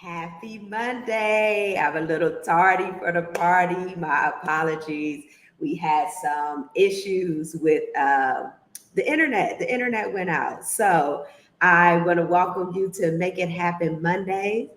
Happy Monday. I'm a little tardy for the party. My apologies. We had some issues with the internet. The internet went out. So I want to welcome you to Make It Happen Monday,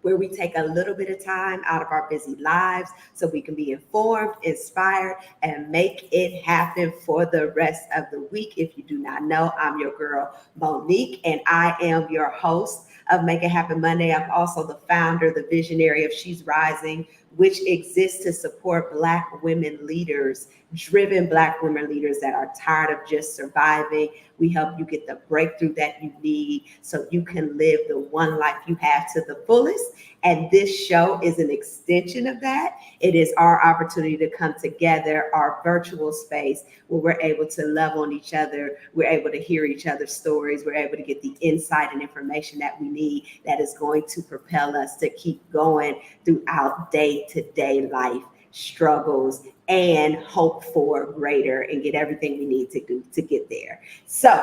where we take a little bit of time out of our busy lives so we can be informed, inspired, and make it happen for the rest of the week. If you do not know, I'm your girl, Monique, and I am your host of Make It Happen Monday. I'm also the founder, the visionary of She's Rising, which exists to support Black women leaders, driven Black women leaders that are tired of just surviving. We help you get the breakthrough that you need so you can live the one life you have to the fullest. And this show is an extension of that. It is our opportunity to come together, our virtual space where we're able to love on each other. We're able to hear each other's stories. We're able to get the insight and information that we need that is going to propel us to keep going throughout day-to-day life struggles and hope for greater and get everything we need to do to get there. So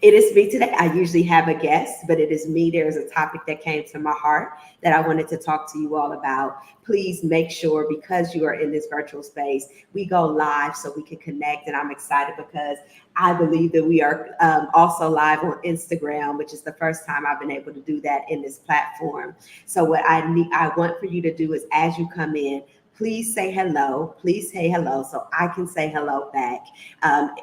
it is me today. I usually have a guest, but it is me. There's a topic that came to my heart that I wanted to talk to you all about. Please make sure, because you are in this virtual space, we go live so we can connect. And I'm excited because I believe that we are also live on Instagram, which is the first time I've been able to do that in this platform. So what I want for you to do is, as you come in, please say hello. Please say hello so I can say hello back.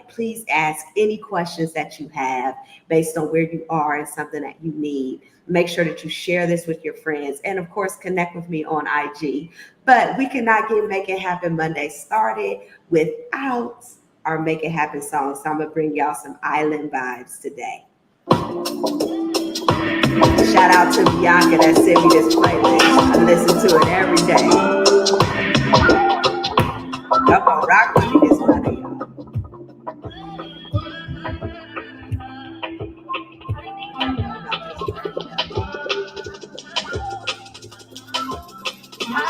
Please ask any questions that you have based on where you are and something that you need. Make sure that you share this with your friends. And of course, connect with me on IG. But we cannot get Make It Happen Monday started without our Make It Happen song. So I'm going to bring y'all some island vibes today. Shout out to Bianca that sent me this playlist. I listen to it every day. Come on, rock with me this Monday, y'all.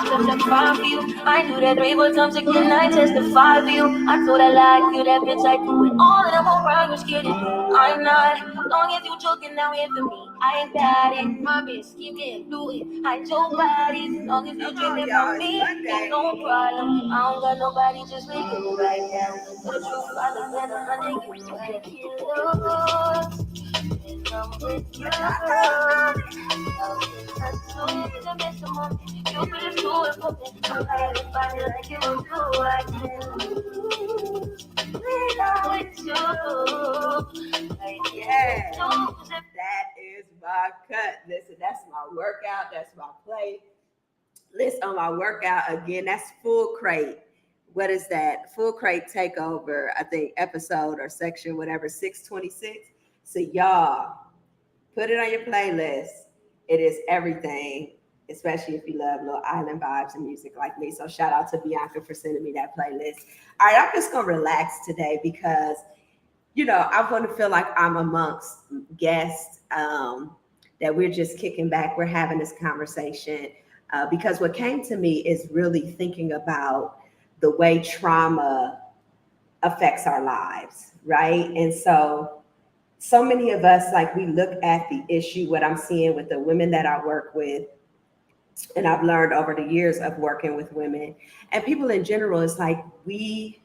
Testify for you. I knew that 3 times again. I testify for you. I told I like you, that bitch I do it. All of them around you scared of you. I'm not. Long as you joking now here for me. I ain't got it. My bitch keep getting do it. I your body. Long as you dreaming about me, ain't no problem. I don't got nobody just with you right now. The truth, I look better under you. I can't love. I'm with you, girl. You could just do it for me. I'm ready to find you like you do. I can't with you. Yeah, that is my cut. Listen, that's my workout. That's my play list on my workout. Again, that's Full Crate. What is that? Full Crate Takeover, I think, episode or section, whatever, 626. So y'all, put it on your playlist. It is everything, especially if you love little island vibes and music like me. So shout out to Bianca for sending me that playlist. All right, I'm just gonna relax today because I want to feel like I'm amongst guests, that we're just kicking back. We're having this conversation because what came to me is really thinking about the way trauma affects our lives, right? And so many of us, like, we look at the issue, what I'm seeing with the women that I work with, and I've learned over the years of working with women and people in general, it's like we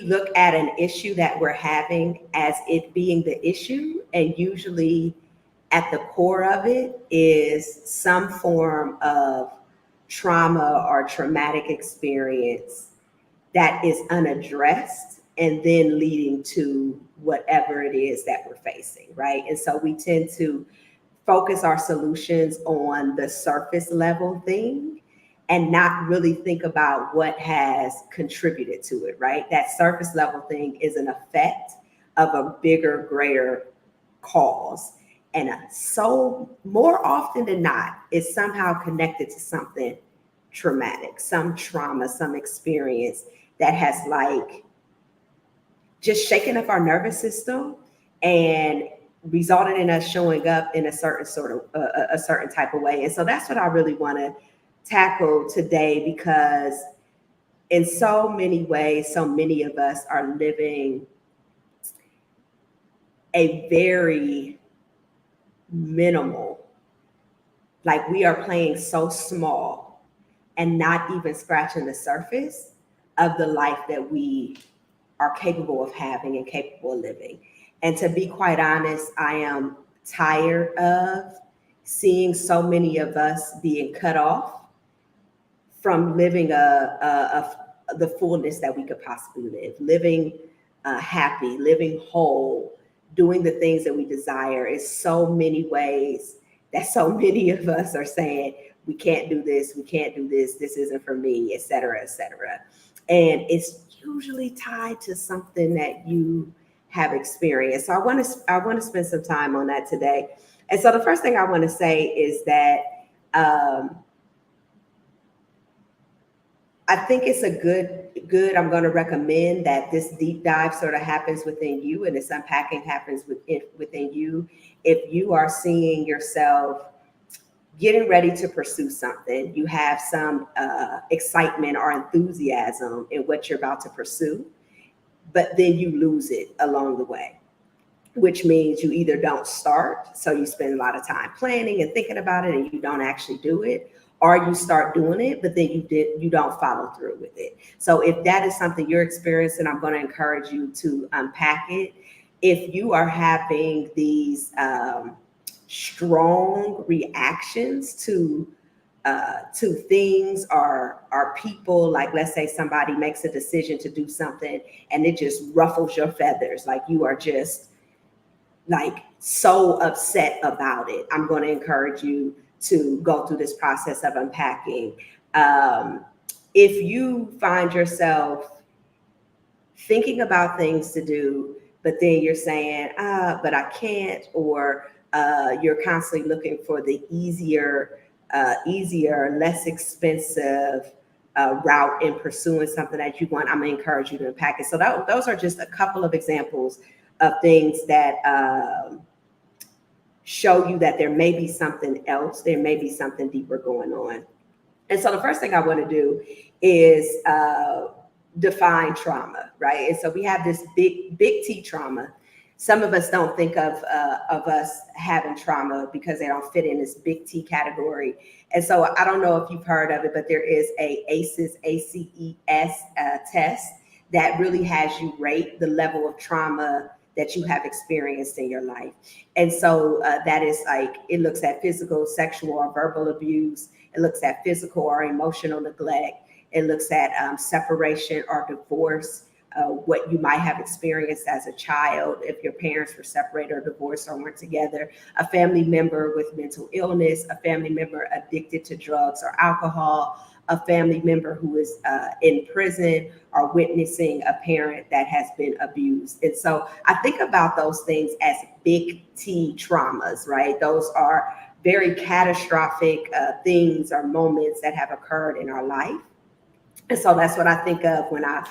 look at an issue that we're having as it being the issue, and usually at the core of it is some form of trauma or traumatic experience that is unaddressed and then leading to whatever it is that we're facing, right? And so we tend to focus our solutions on the surface level thing and not really think about what has contributed to it, right? That surface level thing is an effect of a bigger, greater cause. And so more often than not, it's somehow connected to something traumatic, some trauma, some experience that has like just shaken up our nervous system and resulted in us showing up in a certain sort of a certain type of way. And so that's what I really want to tackle today, because in so many ways, so many of us are living a very minimal like we are playing so small and not even scratching the surface of the life that we are capable of having and capable of living. And to be quite honest, I am tired of seeing so many of us being cut off from living the fullness that we could possibly live, living happy, living whole, doing the things that we desire. Is so many ways that so many of us are saying, we can't do this, this isn't for me, et cetera, et cetera. And it's usually tied to something that you have experienced. So I want to spend some time on that today. And so the first thing I want to say is that I think it's a good, I'm going to recommend that this deep dive sort of happens within you, and this unpacking happens within you. If you are seeing yourself getting ready to pursue something, you have some excitement or enthusiasm in what you're about to pursue, but then you lose it along the way, which means you either don't start, so you spend a lot of time planning and thinking about it and you don't actually do it, or you start doing it, but then you don't follow through with it. So if that is something you're experiencing, I'm going to encourage you to unpack it. If you are having these strong reactions to things or people, like let's say somebody makes a decision to do something and it just ruffles your feathers, like you are just like so upset about it, I'm going to encourage you to go through this process of unpacking. If you find yourself thinking about things to do, but then you're saying, but I can't, or you're constantly looking for the easier, less expensive route in pursuing something that you want, I'm gonna encourage you to unpack it. So those are just a couple of examples of things that show you that there may be something else, there may be something deeper going on. And so the first thing I want to do is define trauma, right? And so we have this big T trauma. Some of us don't think of us having trauma because they don't fit in this big T category. And so I don't know if you've heard of it, but there is a ACEs, ACES test that really has you rate the level of trauma that you have experienced in your life. And so that is like, it looks at physical, sexual, or verbal abuse. It looks at physical or emotional neglect. It looks at separation or divorce, what you might have experienced as a child if your parents were separated or divorced or weren't together, a family member with mental illness, a family member addicted to drugs or alcohol, a family member who is in prison or witnessing a parent that has been abused. And so I think about those things as big T traumas, right? Those are very catastrophic things or moments that have occurred in our life. And so that's what I think of when I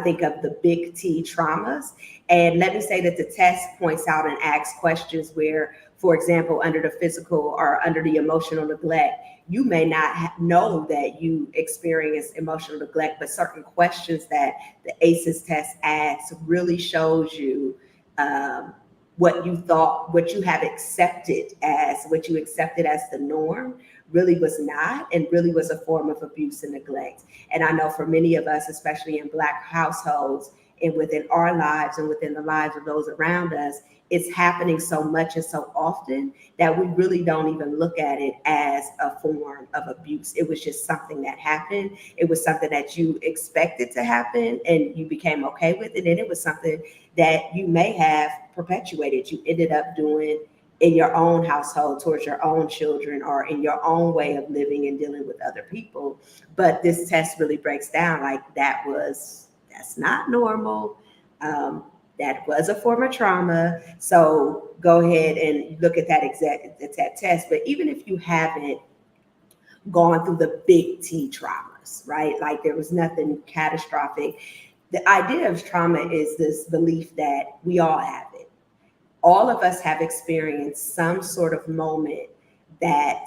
think of the big T traumas. And let me say that the test points out and asks questions where, for example, under the physical or under the emotional neglect, you may not know that you experience emotional neglect, but certain questions that the ACEs test asks really shows you what you thought, what you accepted as the norm really was not, and really was a form of abuse and neglect. And I know for many of us, especially in Black households and within our lives and within the lives of those around us, it's happening so much and so often that we really don't even look at it as a form of abuse. It was just something that happened. It was something that you expected to happen and you became okay with it. And it was something that you may have perpetuated. You ended up doing in your own household towards your own children or in your own way of living and dealing with other people. But this test really breaks down like that's not normal. That was a form of trauma. So go ahead and look at that test. But even if you haven't gone through the big T traumas, right? Like there was nothing catastrophic. The idea of trauma is this belief that we all have it. All of us have experienced some sort of moment that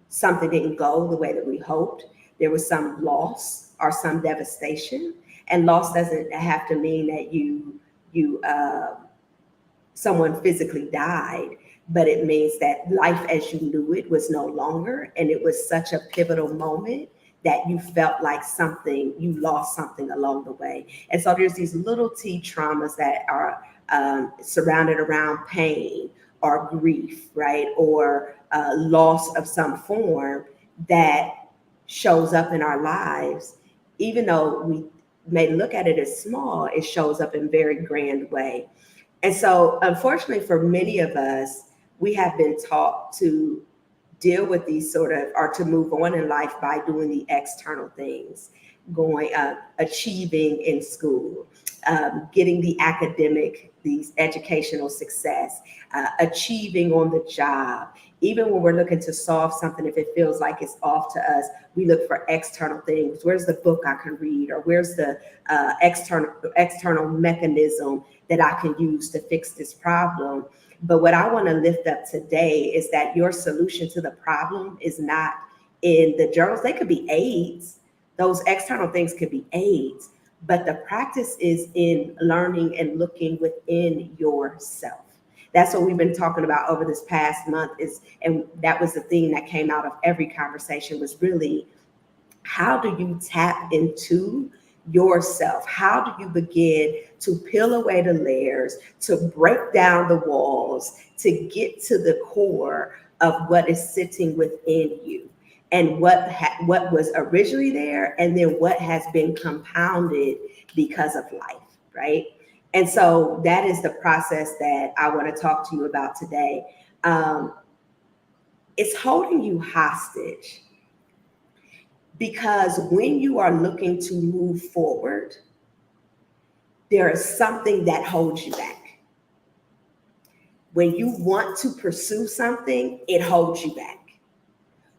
something didn't go the way that we hoped. There was some loss or some devastation. And loss doesn't have to mean that you someone physically died, but it means that life as you knew it was no longer. And it was such a pivotal moment that you felt like you lost something along the way. And so there's these little T traumas that are surrounded around pain or grief, right? Or loss of some form that shows up in our lives. Even though we may look at it as small, it shows up in very grand way. And so, unfortunately, for many of us, we have been taught to deal with these or to move on in life by doing the external things, achieving in school, getting these educational success, achieving on the job. Even when we're looking to solve something, if it feels like it's off to us, we look for external things. Where's the book I can read? Or where's the external mechanism that I can use to fix this problem? But what I want to lift up today is that your solution to the problem is not in the journals. They could be aids. Those external things could be aids, but the practice is in learning and looking within yourself. That's what we've been talking about over this past month and that was the theme that came out of every conversation, was really, how do you tap into yourself? How do you begin to peel away the layers, to break down the walls, to get to the core of what is sitting within you and what was originally there, and then what has been compounded because of life, right? And so that is the process that I want to talk to you about today. It's holding you hostage, because when you are looking to move forward, there is something that holds you back. When you want to pursue something, it holds you back.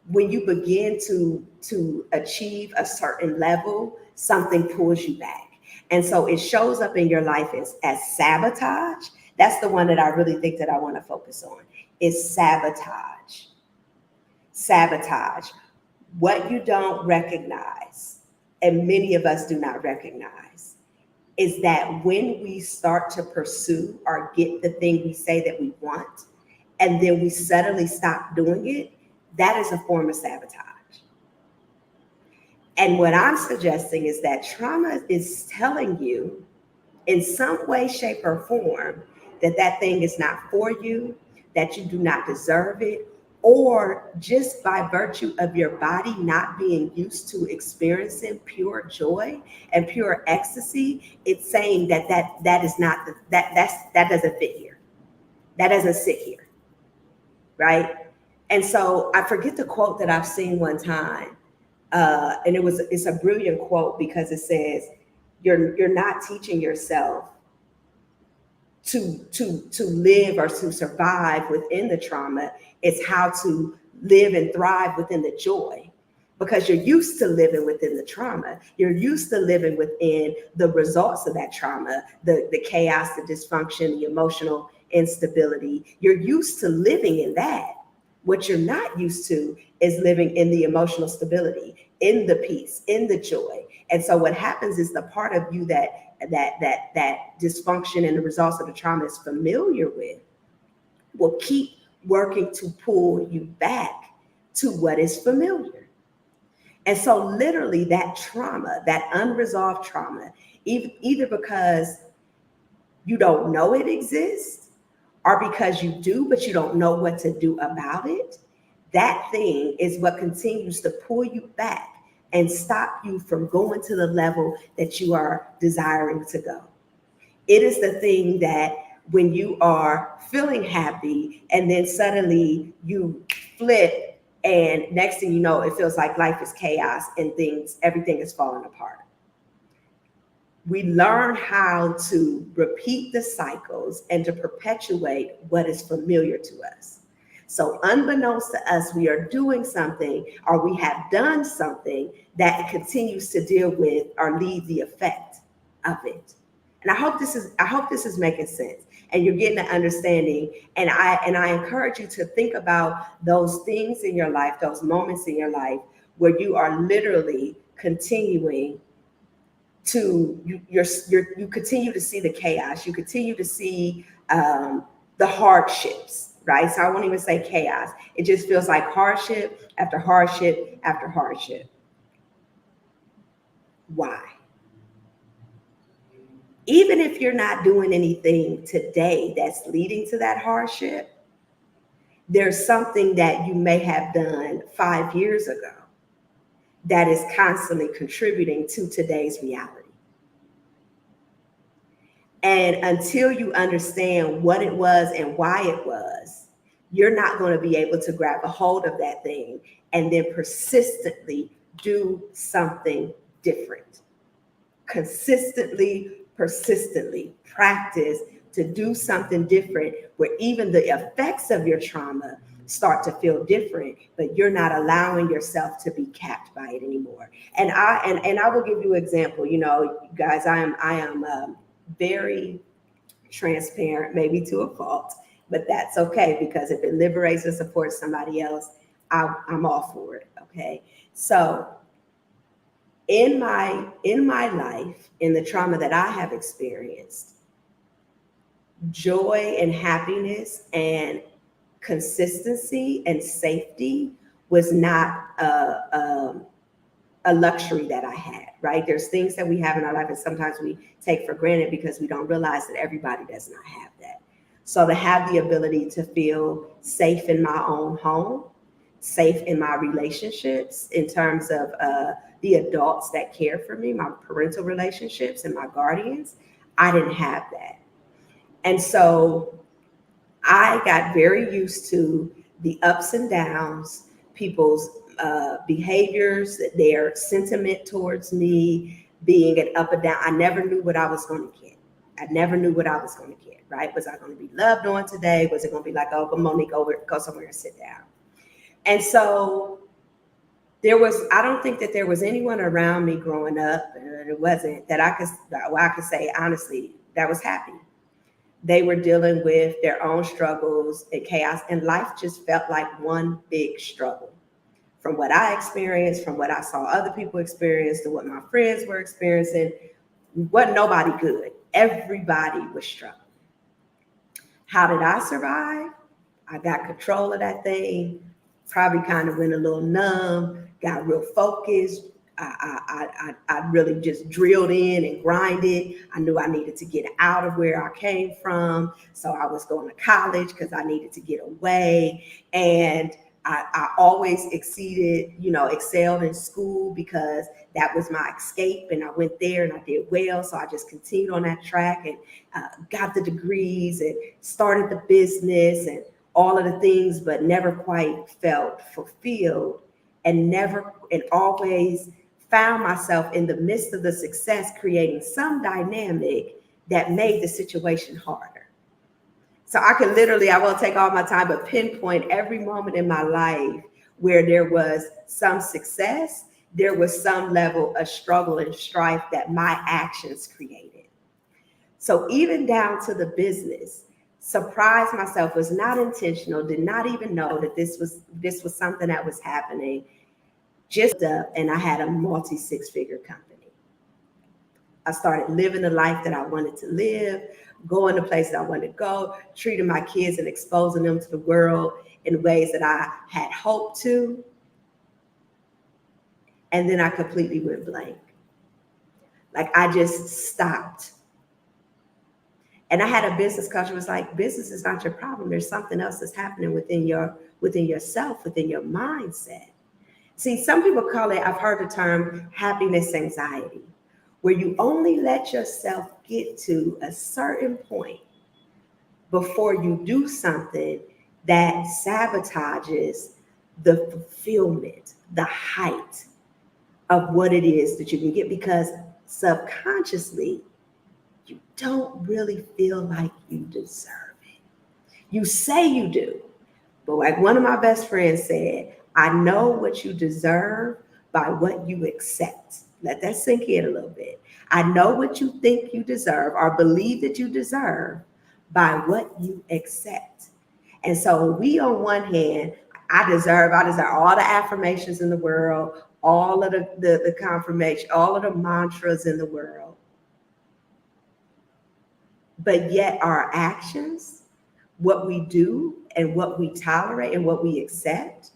When you begin to achieve a certain level, something pulls you back. And so it shows up in your life as sabotage. That's the one that I really think that I want to focus on, is sabotage. Sabotage. What you don't recognize, and many of us do not recognize, is that when we start to pursue or get the thing we say that we want, and then we suddenly stop doing it, that is a form of sabotage. And what I'm suggesting is that trauma is telling you in some way, shape, or form that thing is not for you, that you do not deserve it, or just by virtue of your body not being used to experiencing pure joy and pure ecstasy, it's saying that is not that doesn't fit here. That doesn't sit here, right? And so I forget the quote that I've seen one time, and it's a brilliant quote, because it says, "You're not teaching yourself to live or to survive within the trauma. It's how to live and thrive within the joy." Because you're used to living within the trauma. You're used to living within the results of that trauma, the chaos, the dysfunction, the emotional instability. You're used to living in that. What you're not used to is living in the emotional stability, in the peace, in the joy. And so what happens is the part of you that dysfunction and the results of the trauma is familiar with will keep working to pull you back to what is familiar. And so literally that trauma, that unresolved trauma, either because you don't know it exists, or because you do, but you don't know what to do about it, that thing is what continues to pull you back and stop you from going to the level that you are desiring to go. It is the thing that when you are feeling happy and then suddenly you flip, and next thing you know, it feels like life is chaos and everything is falling apart. We learn how to repeat the cycles and to perpetuate what is familiar to us. So unbeknownst to us, we are doing something, or we have done something that continues to deal with or leave the effect of it. And I hope this is making sense, and you're getting an understanding. And I encourage you to think about those things in your life, those moments in your life where you are literally continuing to you continue to see the chaos, you continue to see the hardships, right? So I won't even say chaos. It just feels like hardship after hardship after hardship. Why? Even if you're not doing anything today that's leading to that hardship, there's something that you may have done 5 years ago that is constantly contributing to today's reality. And until you understand what it was and why it was, you're not going to be able to grab a hold of that thing and then persistently do something different. Consistently, persistently practice to do something different where even the effects of your trauma start to feel different, but you're not allowing yourself to be capped by it anymore. And I will give you an example. You know, guys, I am very transparent, maybe to a fault, but that's okay, because if it liberates or supports somebody else, I'm all for it. Okay, so in my life, in the trauma that I have experienced, joy and happiness and consistency and safety was not a luxury that I had, right? There's things that we have in our life and sometimes we take for granted because we don't realize that everybody does not have that. So to have the ability to feel safe in my own home, safe in my relationships, in terms of the adults that care for me, my parental relationships and my guardians, I didn't have that. And so I got very used to the ups and downs, people's behaviors, their sentiment towards me being an up and down. I never knew what I was going to get. I never knew what I was going to get, right? Was I going to be loved on today? Was it going to be like, oh, but Monique, go somewhere and sit down? And so I don't think that there was anyone around me growing up, and it wasn't that I could say, honestly, that was happy. They were dealing with their own struggles and chaos, and life just felt like one big struggle. From what I experienced, from what I saw other people experience, to what my friends were experiencing, wasn't nobody good. Everybody was struggling. How did I survive? I got control of that thing, probably kind of went a little numb, got real focused. I really just drilled in and grinded. I knew I needed to get out of where I came from. So I was going to college because I needed to get away. And I always excelled in school because that was my escape. And I went there and I did well. So I just continued on that track and got the degrees and started the business and all of the things, but never quite felt fulfilled, and always found myself in the midst of the success creating some dynamic that made the situation harder. So I won't take all my time, but pinpoint every moment in my life where there was some success, there was some level of struggle and strife that my actions created. So even down to the business, surprised myself, was not intentional, did not even know that this was something that was happening. Just up, and I had a multi-six-figure company. I started living the life that I wanted to live, going to places I wanted to go, treating my kids and exposing them to the world in ways that I had hoped to. And then I completely went blank. Like I just stopped. And I had a business coach who was like, business is not your problem. There's something else that's happening within yourself, within your mindset. See, some people call it, I've heard the term happiness anxiety, where you only let yourself get to a certain point before you do something that sabotages the fulfillment, the height of what it is that you can get, because subconsciously, you don't really feel like you deserve it. You say you do, but like one of my best friends said, I know what you deserve by what you accept. Let that sink in a little bit. I know what you think you deserve or believe that you deserve by what you accept. And so we, on one hand, I deserve all the affirmations in the world, all of the confirmation, all of the mantras in the world. but yet our actions, what we do and what we tolerate and what we accept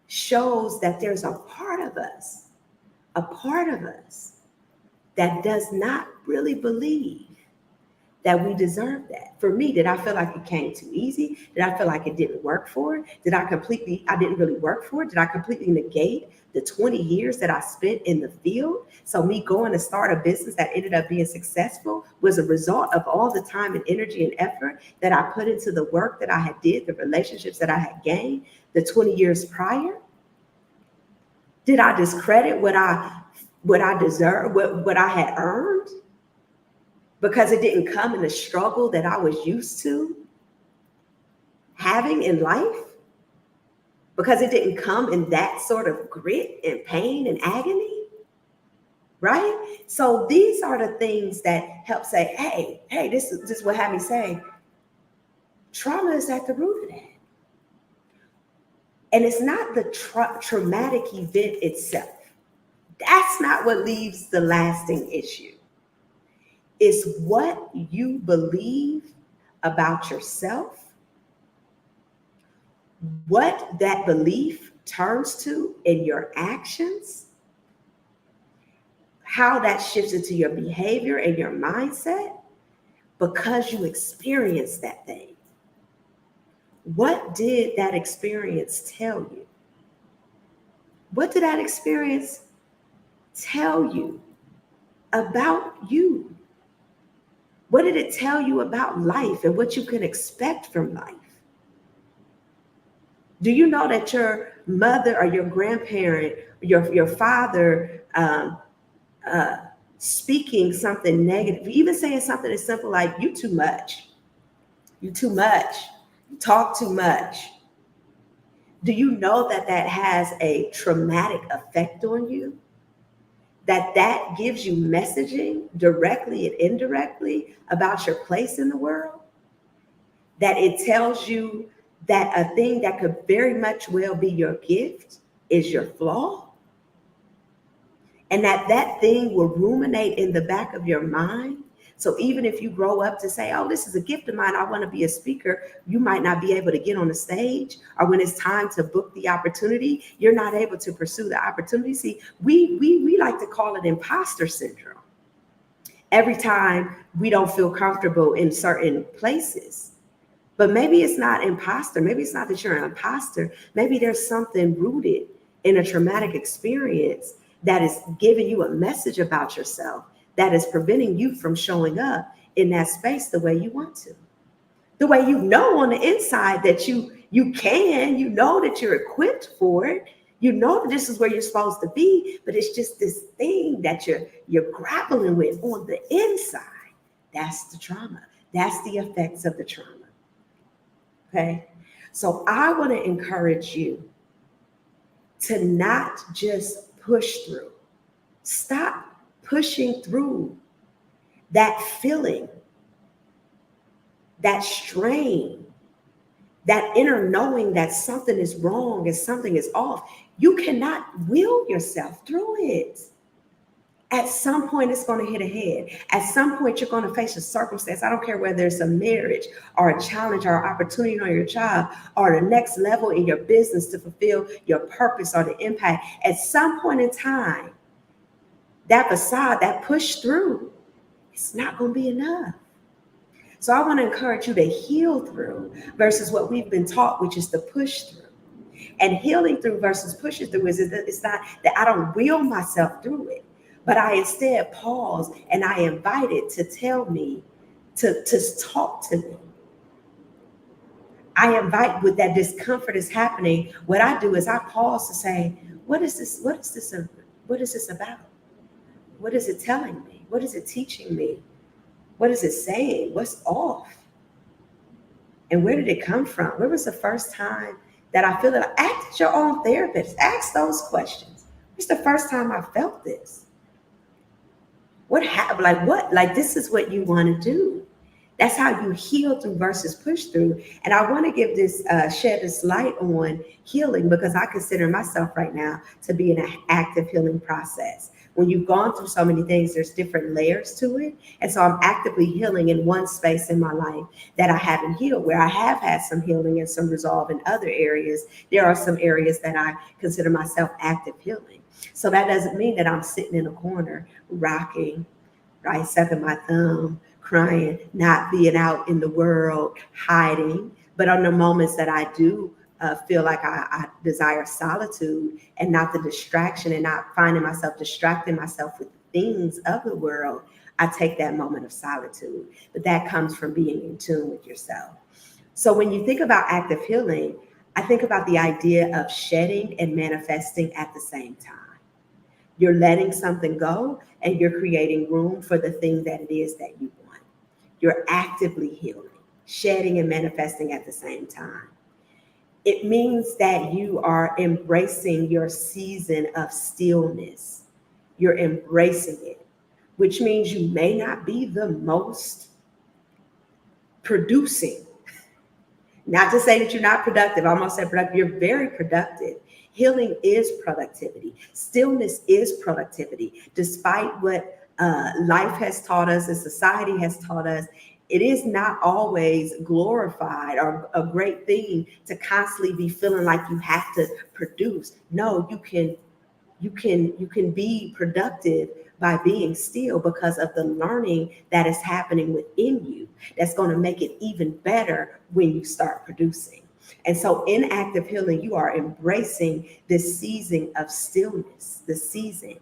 shows that there's a part of us that does not really believe that we deserve that. For me, did I feel like it came too easy? Did I feel like it didn't work for it? I didn't really work for it? Did I completely negate the 20 years that I spent in the field? So me going to start a business that ended up being successful was a result of all the time and energy and effort that I put into the work that I had did, the relationships that I had gained the 20 years prior. Did I discredit what I deserved, what I had earned? Because it didn't come in the struggle that I was used to having in life? Because it didn't come in that sort of grit and pain and agony? Right? So these are the things that help say, hey, this is what had me say, trauma is at the root of that. And it's not the traumatic event itself. That's not what leaves the lasting issue. It's what you believe about yourself, what that belief turns to in your actions, how that shifts into your behavior and your mindset because you experienced that thing. What did that experience tell you? What did that experience tell you about you? What did it tell you about life and what you can expect from life? Do you know that your mother or your grandparent, your father speaking something negative, even saying something as simple like, you too much, you talk too much. Do you know that that has a traumatic effect on you? That gives you messaging directly and indirectly about your place in the world? That it tells you that a thing that could very much well be your gift is your flaw? And that thing will ruminate in the back of your mind? So even if you grow up to say, oh, this is a gift of mine, I want to be a speaker, you might not be able to get on the stage, or when it's time to book the opportunity, you're not able to pursue the opportunity. See, we like to call it imposter syndrome. Every time we don't feel comfortable in certain places. But maybe it's not imposter. Maybe it's not that you're an imposter. Maybe there's something rooted in a traumatic experience that is giving you a message about yourself that is preventing you from showing up in that space the way you want to. The way you know on the inside that you can, you know that you're equipped for it. You know that this is where you're supposed to be, but it's just this thing that you're grappling with on the inside. That's the trauma. That's the effects of the trauma. Okay? So I want to encourage you to not just push through. Stop pushing through that feeling, that strain, that inner knowing that something is wrong and something is off. You cannot will yourself through it. At some point, it's going to hit a head. At some point, you're going to face a circumstance. I don't care whether it's a marriage or a challenge or opportunity on your job or the next level in your business to fulfill your purpose or the impact. At some point in time, that facade, that push through, it's not going to be enough. So I want to encourage you to heal through versus what we've been taught, which is to push through. And healing through versus pushing through it's not that I don't will myself through it, but I instead pause and I invite it to tell me, to talk to me. I invite with that discomfort is happening. What I do is I pause to say, what is this about? What is it telling me? What is it teaching me? What is it saying? What's off? And where did it come from? Where was the first time that I feel that? Act as your own therapist. Ask those questions. What's the first time I felt this? What happened? Like this is what you want to do. That's how you heal through versus push through. And I want to give this, shed this light on healing because I consider myself right now to be in an active healing process. When you've gone through so many things, there's different layers to it. And so I'm actively healing in one space in my life that I haven't healed, where I have had some healing and some resolve in other areas. There are some areas that I consider myself active healing. So that doesn't mean that I'm sitting in a corner rocking, right, sucking my thumb, crying, not being out in the world, hiding. But on the moments that I do feel like I desire solitude and not the distraction, and not finding myself distracting myself with things of the world, I take that moment of solitude. But that comes from being in tune with yourself. So when you think about active healing, I think about the idea of shedding and manifesting at the same time. You're letting something go and you're creating room for the thing that it is that you want. You're actively healing, shedding and manifesting at the same time. It means that you are embracing your season of stillness. You're embracing it, which means you may not be the most producing. Not to say that you're not productive. I almost said productive. You're very productive. Healing is productivity. Stillness is productivity. Despite what life has taught us and society has taught us, it is not always glorified or a great thing to constantly be feeling like you have to produce. No, you can be productive by being still, because of the learning that is happening within you that's going to make it even better when you start producing. And so in active healing, you are embracing this season of stillness, the season,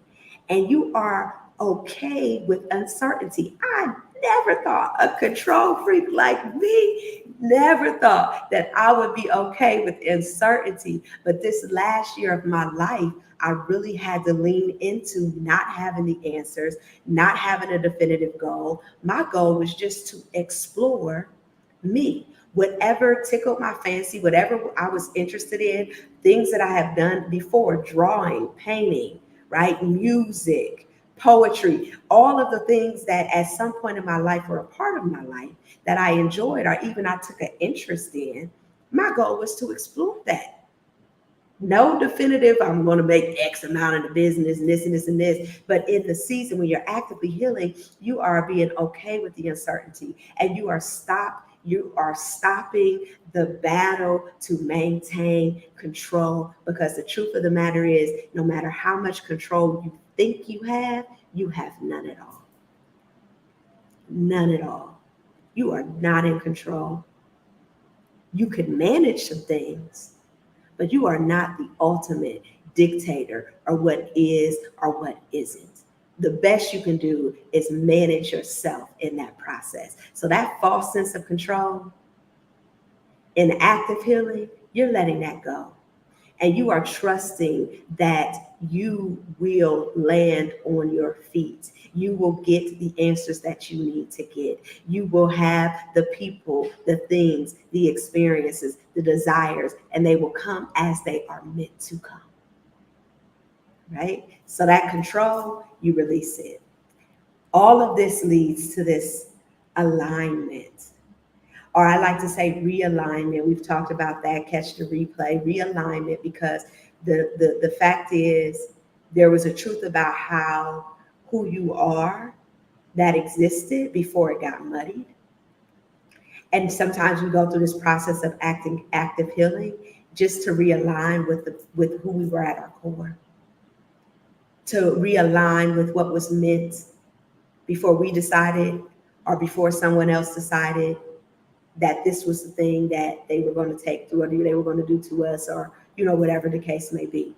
and you are okay with uncertainty. I never thought, a control freak like me never thought that I would be okay with uncertainty. But this last year of my life, I really had to lean into not having the answers, not having a definitive goal. My goal was just to explore me. Whatever tickled my fancy, whatever I was interested in, things that I have done before, drawing, painting, right? Music, poetry, all of the things that at some point in my life were a part of my life that I enjoyed, or even I took an interest in. My goal was to explore that. No definitive, I'm going to make X amount in the business and this and this and this. But in the season when you're actively healing, you are being okay with the uncertainty, and you are stopping the battle to maintain control, because the truth of the matter is, no matter how much control you think you have none at all. None at all. You are not in control. You can manage some things, but you are not the ultimate dictator or what is or what isn't. The best you can do is manage yourself in that process. So that false sense of control, in active healing, you're letting that go. And you are trusting that you will land on your feet. You will get the answers that you need to get. You will have the people, the things, the experiences, the desires, and they will come as they are meant to come. Right? So that control, you release it. All of this leads to this alignment. Or I like to say realignment. We've talked about that, catch the replay, realignment, because the fact is there was a truth about who you are that existed before it got muddied. And sometimes we go through this process of active healing just to realign with who we were at our core, to realign with what was meant before we decided or before someone else decided that this was the thing that they were going to take through, or they were going to do to us, or whatever the case may be.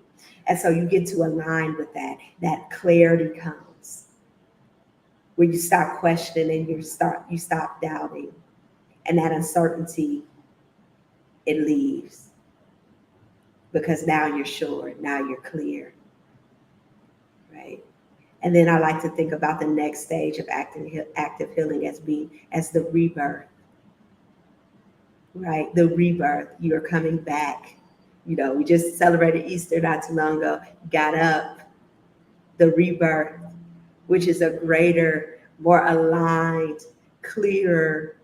And so you get to align with that clarity comes where you stop questioning, you stop doubting, and that uncertainty, it leaves, because now you're sure, now you're clear, right? And then I like to think about the next stage of active healing as the rebirth. Right? The rebirth. You're coming back. We just celebrated Easter not too long ago. Got up. The rebirth, which is a greater, more aligned, clearer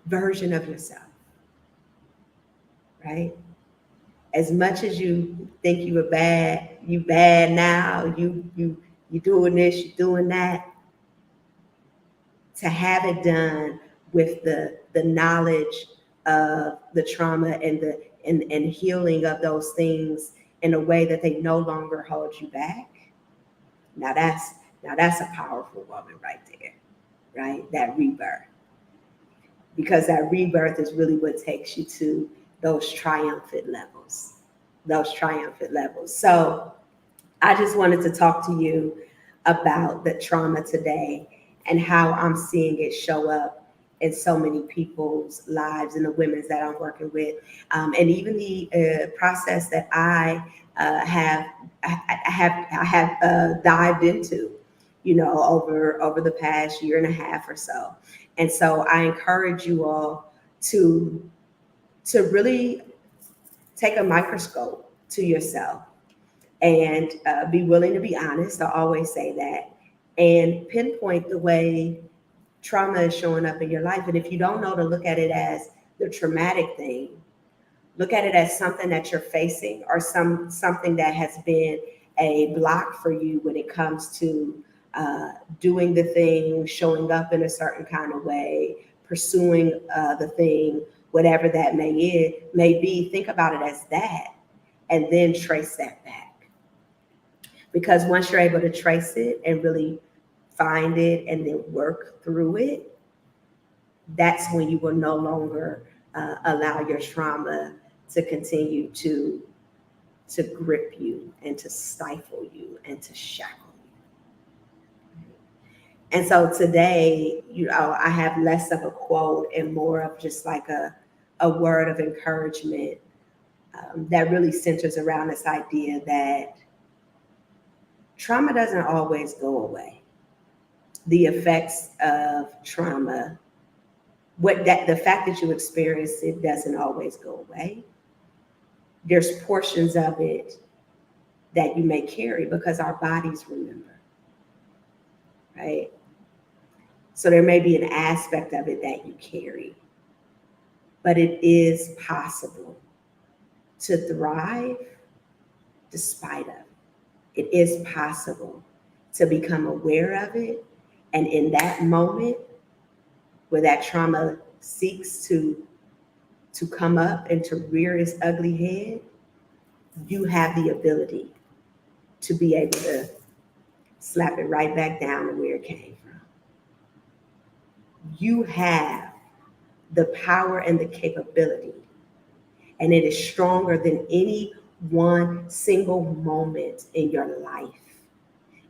version of yourself. Right? As much as you think you bad now, you doing this, you doing that, to have it done with the knowledge of the trauma and the and healing of those things in a way that they no longer hold you back. Now that's a powerful woman right there, right? That rebirth. Because that rebirth is really what takes you to those triumphant levels. So I just wanted to talk to you about the trauma today and how I'm seeing it show up in so many people's lives and the women's that I'm working with, and even the process that I have dived into, over the past year and a half or so. And so I encourage you all to really take a microscope to yourself and be willing to be honest. I always say that, and pinpoint the way trauma is showing up in your life. And if you don't know to look at it as the traumatic thing, look at it as something that you're facing or something that has been a block for you when it comes to doing the thing, showing up in a certain kind of way, pursuing the thing, whatever that may be. Think about it as that, and then trace that back. Because once you're able to trace it and really find it and then work through it, that's when you will no longer allow your trauma to continue to grip you and to stifle you and to shackle you. And so today, I have less of a quote and more of just like a word of encouragement that really centers around this idea that trauma doesn't always go away. The effects of trauma, the fact that you experience it doesn't always go away. There's portions of it that you may carry because our bodies remember, right? So there may be an aspect of it that you carry, but it is possible to thrive despite of it. It is possible to become aware of it. And in that moment where that trauma seeks to come up and to rear its ugly head, you have the ability to be able to slap it right back down to where it came from. You have the power and the capability, and it is stronger than any one single moment in your life.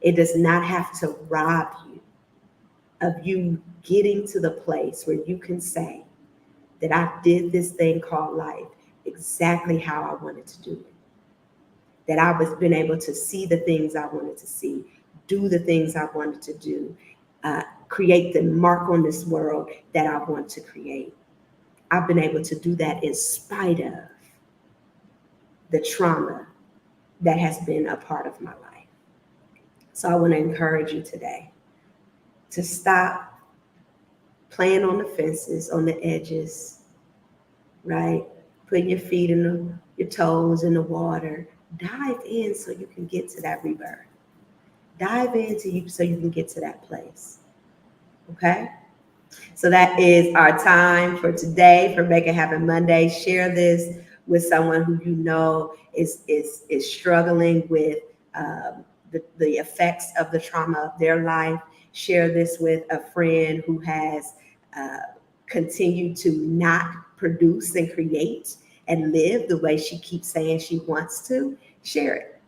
It does not have to rob you of you getting to the place where you can say that I did this thing called life exactly how I wanted to do it. That I was been able to see the things I wanted to see, do the things I wanted to do, create the mark on this world that I want to create. I've been able to do that in spite of the trauma that has been a part of my life. So I want to encourage you today to stop playing on the fences, on the edges, right? Putting your feet in your toes in the water. Dive in so you can get to that rebirth. Dive into you so you can get to that place. Okay? So that is our time for today for Make It Happen Monday. Share this with someone who you know is struggling with the effects of the trauma of their life. Share this with a friend who has continued to not produce and create and live the way she keeps saying she wants to. Share it,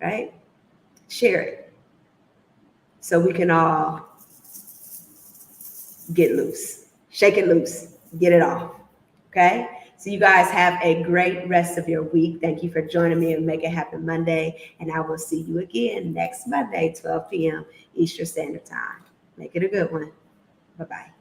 right? Share it so we can all get loose, shake it loose, get it off, okay? So you guys have a great rest of your week. Thank you for joining me and Make It Happen Monday. And I will see you again next Monday, 12 p.m. Eastern Standard Time. Make it a good one. Bye-bye.